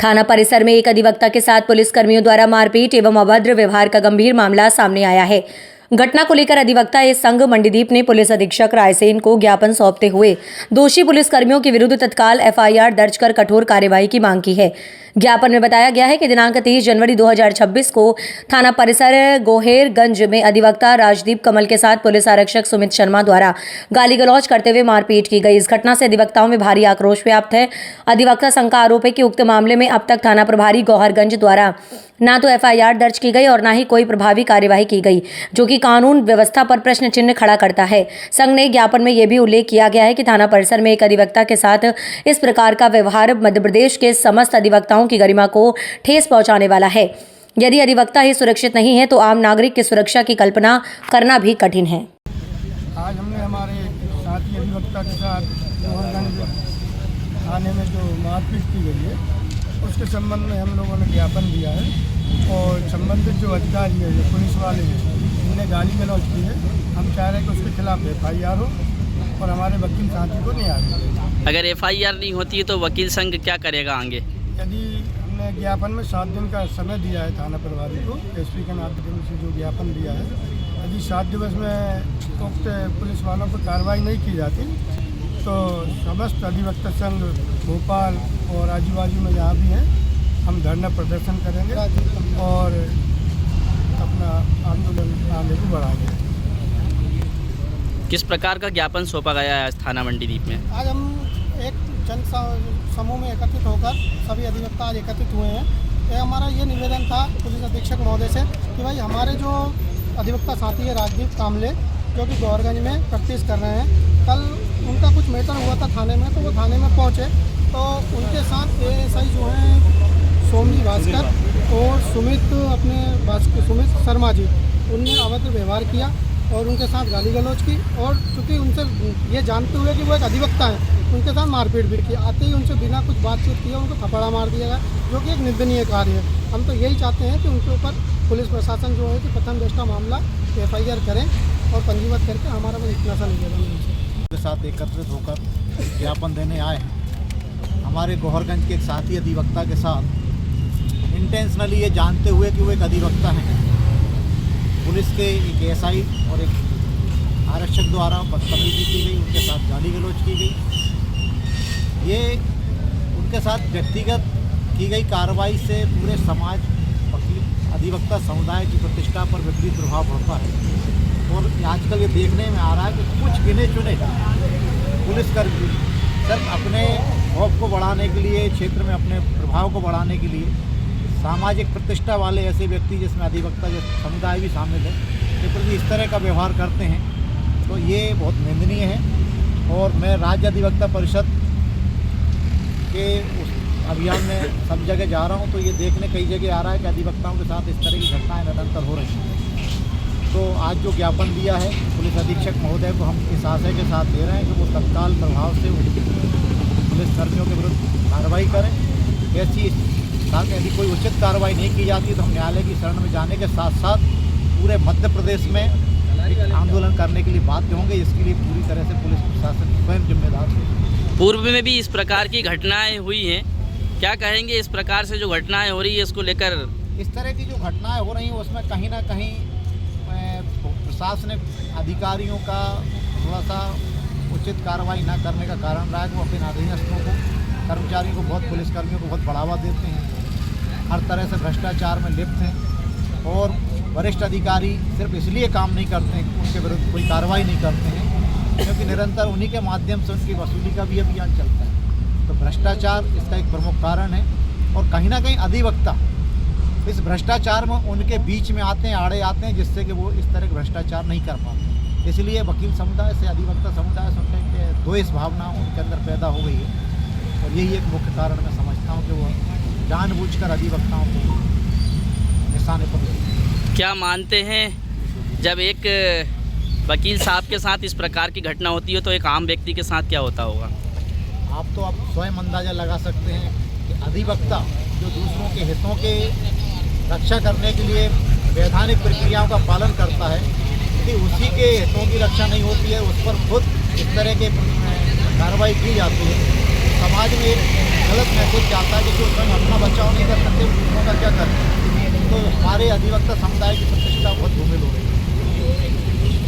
थाना परिसर में एक अधिवक्ता के साथ पुलिस कर्मियों द्वारा मारपीट एवं अभद्र व्यवहार का गंभीर मामला सामने आया है। घटना को लेकर अधिवक्ता ए संघ मंडीदीप ने पुलिस अधीक्षक रायसेन को ज्ञापन सौंपते हुए दोषी पुलिस कर्मियों के विरुद्ध तत्काल एफआईआर दर्ज कर कठोर कार्यवाही की मांग की है। ज्ञापन में बताया गया है कि दिनांक 30 जनवरी 2026 को थाना परिसर गोहेरगंज में अधिवक्ता राजदीप कमल के साथ पुलिस आरक्षक सुमित शर्मा द्वारा गाली गलौज करते हुए मारपीट की गई। इस घटना से अधिवक्ताओं में भारी आक्रोश व्याप्त है। अधिवक्ता संघ का आरोप है कि उक्त मामले में अब तक थाना प्रभारी गोहरगंज द्वारा ना तो एफआईआर दर्ज की गई और ना ही कोई प्रभावी कार्यवाही की गई, जो कि कानून व्यवस्था पर प्रश्न चिन्ह खड़ा करता है। संघ ने ज्ञापन में यह भी उल्लेख किया गया है कि थाना परिसर में एक अधिवक्ता के साथ इस प्रकार का व्यवहार मध्य प्रदेश के समस्त अधिवक्ताओं की गरिमा को ठेस पहुंचाने वाला है। यदि अधिवक्ता ही सुरक्षित नहीं है तो आम नागरिक की सुरक्षा की कल्पना करना भी कठिन है। आज हमने हमारे साथी अधिवक्ता के साथ गोहरगंज थाने में जो मारपीट की गई है उसके संबंध में हम लोगों ने ज्ञापन दिया है और संबंधित जो अधिकारी है, जो पुलिस वाले हैं, उन्हें गाली गलौज की है। हम चाह रहे हैं कि उसके खिलाफ एफआईआर हो और हमारे वकील साथी को न्याय मिले। अगर एफआईआर नहीं होती है तो वकील संघ क्या करेगा आगे? यदि हमने ज्ञापन में 7 दिन का समय दिया है थाना प्रभारी को, एसपी के माध्यम से जो ज्ञापन दिया है, यदि 7 दिवस में उक्त पुलिस वालों पर कार्रवाई नहीं की जाती तो समस्त अधिवक्ता संघ भोपाल और आजू बाजू में जहाँ भी हैं हम धरना प्रदर्शन करेंगे और अपना आंदोलन आगे को बढ़ाएंगे। किस प्रकार का ज्ञापन सौंपा गया है आज थाना मंडीदीप में? आज हम एक जन समूह में एकत्रित होकर सभी अधिवक्ता आज एकत्रित हुए हैं। ये हमारा ये निवेदन था पुलिस अधीक्षक महोदय से कि भाई हमारे जो अधिवक्ता साथी है राजदीप कामले, जो कि गोहरगंज में प्रैक्टिस कर रहे हैं, कल उनका कुछ मैटर हुआ था थाने में, तो वो थाने में पहुँचे तो उनके साथ एएसआई जो हैं सोमजी भास्कर और सुमित शर्मा जी, उनने अभद्र व्यवहार किया और उनके साथ गाली गलौज की और चूँकि उनसे ये जानते हुए कि वो एक अधिवक्ता है, उनके साथ मारपीट भी की। आते ही उनसे बिना कुछ बातचीत किए उनको थप्पड़ा मार दिया गया, जो कि एक निंदनीय कार्य है। हम तो यही चाहते हैं कि उनके ऊपर पुलिस प्रशासन जो है कि प्रथम दृष्टा मामला एफआईआर करें और पंजीबद्ध करके हमारा वो इतना सा निवेदन है। के साथ एकत्रित होकर ज्ञापन देने आए हैं। हमारे गोहरगंज के एक साथी अधिवक्ता के साथ इंटेंशनली ये जानते हुए कि वो एक अधिवक्ता हैं, पुलिस के एक एएसआई और एक आरक्षक द्वारा बदतमीजी की गई, उनके साथ गाली गलौज की गई। ये उनके साथ व्यक्तिगत की गई कार्रवाई से पूरे समाज, वकील, अधिवक्ता समुदाय की प्रतिष्ठा पर विपरीत प्रभाव पड़ता है और आजकल ये देखने में आ रहा है कि कुछ गिने चुने पुलिसकर्मी सिर्फ अपने खौफ को बढ़ाने के लिए, क्षेत्र में अपने प्रभाव को बढ़ाने के लिए, सामाजिक प्रतिष्ठा वाले ऐसे व्यक्ति जिसमें अधिवक्ता जो समुदाय भी शामिल है के प्रति इस तरह का व्यवहार करते हैं, तो ये बहुत निंदनीय है। और मैं राज्य अधिवक्ता परिषद के उस अभियान में सब जगह जा रहा हूँ तो ये देखने कई जगह आ रहा है कि अधिवक्ताओं के साथ इस तरह की घटनाएं निरंतर हो रही हैं। तो आज जो ज्ञापन दिया है पुलिस अधीक्षक महोदय को हम इस आशय के साथ दे रहे हैं कि वो तत्काल प्रभाव से पुलिस कर्मियों के विरुद्ध कार्रवाई करें। ऐसी यदि कोई उचित कार्रवाई नहीं की जाती तो हम न्यायालय की शरण में जाने के साथ साथ पूरे मध्य प्रदेश में एक आंदोलन करने के लिए बाध्य होंगे। इसके लिए पूरी तरह से पुलिस प्रशासन स्वयं जिम्मेदार है। पूर्व में भी इस प्रकार की घटनाएं हुई हैं, क्या कहेंगे इस प्रकार से जो घटनाएं हो रही है इसको लेकर? इस तरह की जो घटनाएं हो रही हैं उसमें कहीं ना कहीं प्रशासनिक अधिकारियों का थोड़ा सा उचित कार्रवाई न करने का कारण रहा है कि वो अपने अधीनस्थों को, कर्मचारियों को, बहुत पुलिसकर्मियों को बहुत बढ़ावा देते हैं, हर तरह से भ्रष्टाचार में लिप्त हैं और वरिष्ठ अधिकारी सिर्फ इसलिए काम नहीं करते हैं, उनके विरुद्ध कोई कार्रवाई नहीं करते हैं क्योंकि निरंतर उन्हीं के माध्यम से उनकी वसूली का भी अभियान चलता है। तो भ्रष्टाचार इसका एक प्रमुख कारण है और कहीं ना कहीं अधिवक्ता इस भ्रष्टाचार में उनके बीच में आते हैं, आड़े आते हैं, जिससे कि वो इस तरह के भ्रष्टाचार नहीं कर पाते। इसलिए वकील समुदाय से अधिवक्ता समुदाय सुनने के द्वेष भावना उनके अंदर पैदा हो गई है और यही एक मुख्य कारण मैं समझता हूँ कि वो जानबूझकर अधिवक्ताओं को निशाने पर लेते। क्या मानते हैं जब एक वकील साहब के साथ इस प्रकार की घटना होती है तो एक आम व्यक्ति के साथ क्या होता होगा? आप तो आप स्वयं अंदाजा लगा सकते हैं कि अधिवक्ता जो दूसरों के हितों के रक्षा करने के लिए वैधानिक प्रक्रियाओं का पालन करता है, यदि उसी के हितों की रक्षा नहीं होती है, उस पर खुद इस तरह के कार्रवाई की जाती है, समाज में एक गलत मैसेज जाता है कि जो स्वयं अपना बचाव नहीं कर सकते दूसरों का क्या कर सकते। तो हमारे अधिवक्ता समुदाय की प्रतिष्ठा बहुत